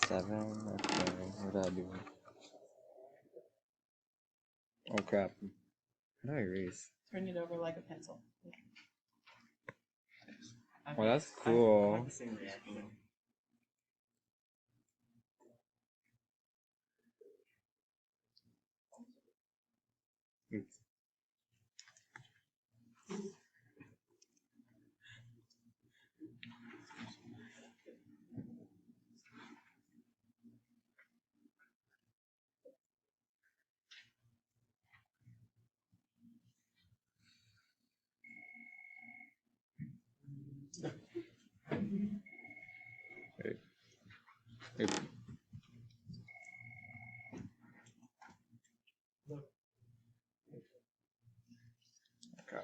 7. Okay, what do I do? Oh crap. How do I erase? Turn it over like a pencil. Well, that's cool. I have the same reaction. Oops. Wait. Oops. Okay.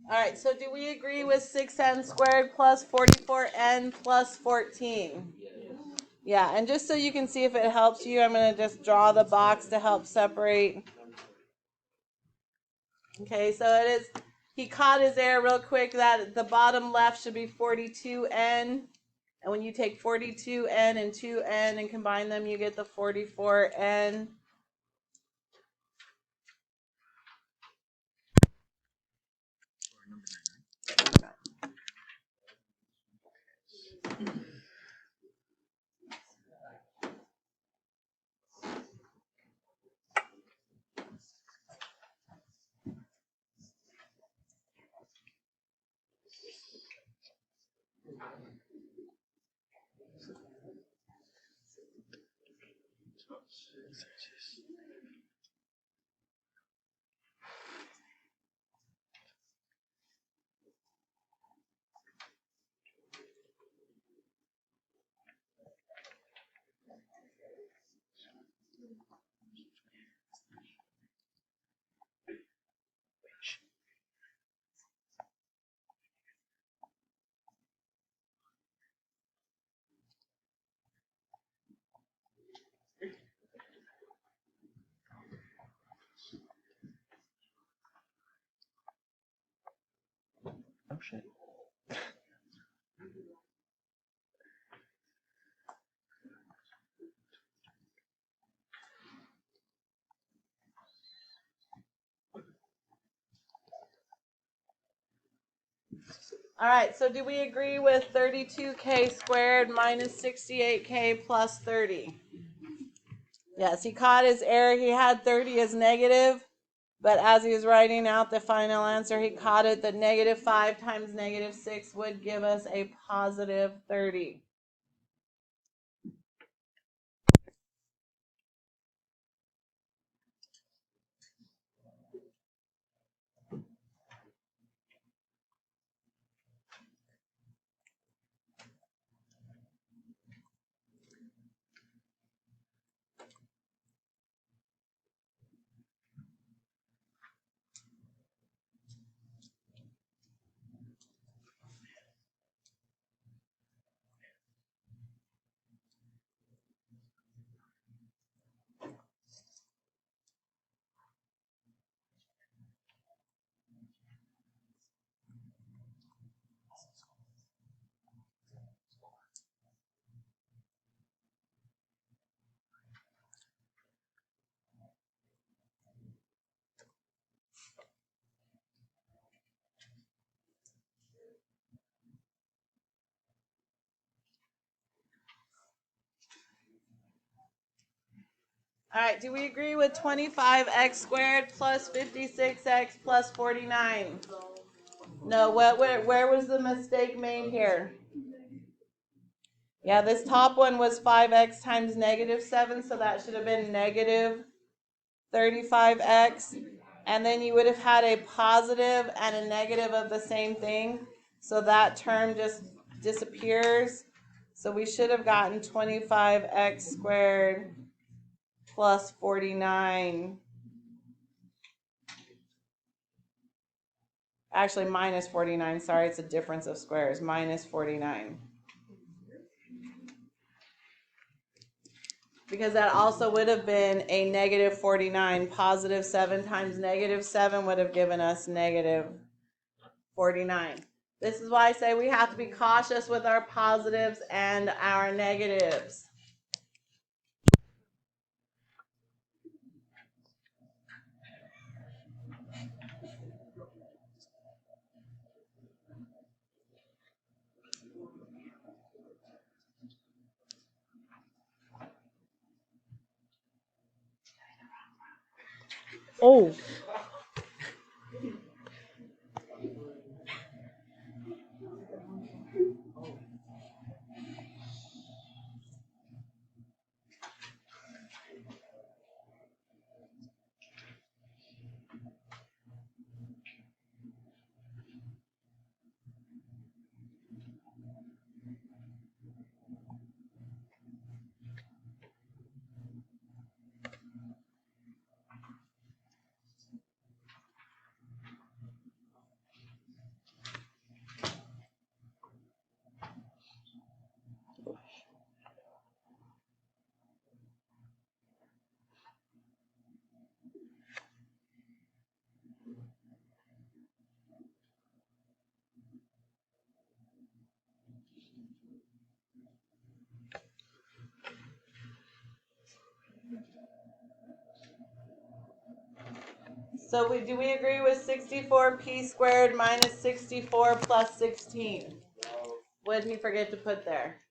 All right, so do we agree with 6n squared plus 44n plus 14? Yeah, and just so you can see if it helps you, I'm going to just draw the box to help separate. Okay, so it is, he caught his error real quick that the bottom left should be 42n. And when you take 42n and 2n and combine them, you get the 44n. Oh shit. All right, so do we agree with 32k squared minus 68k plus 30? Yes, he caught his error. He had 30 as negative, but as he was writing out the final answer, he caught it that negative 5 times negative 6 would give us a positive 30. All right, do we agree with 25x squared plus 56x plus 49? No, where was the mistake made here? Yeah, this top one was 5x times negative 7, so that should have been negative 35x. And then you would have had a positive and a negative of the same thing. So that term just disappears. So we should have gotten 25x squared plus 49. Actually, minus 49. Sorry, it's a difference of squares. Minus 49. Because that also would have been a negative 49. Positive 7 times negative 7 would have given us negative 49. This is why I say we have to be cautious with our positives and our negatives. Oh. So do we agree with 64p squared minus 64 plus 16? What did he forget to put there?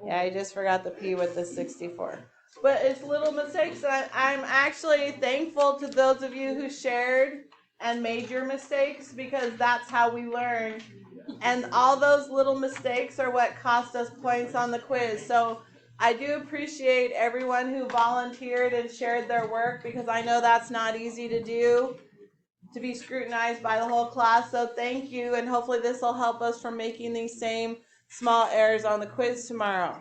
Yeah, I just forgot the p with the 64. But it's little mistakes. I'm actually thankful to those of you who shared and made your mistakes, because that's how we learn. And all those little mistakes are what cost us points on the quiz. So I do appreciate everyone who volunteered and shared their work, because I know that's not easy to do, to be scrutinized by the whole class. So thank you, and hopefully this will help us from making these same small errors on the quiz tomorrow.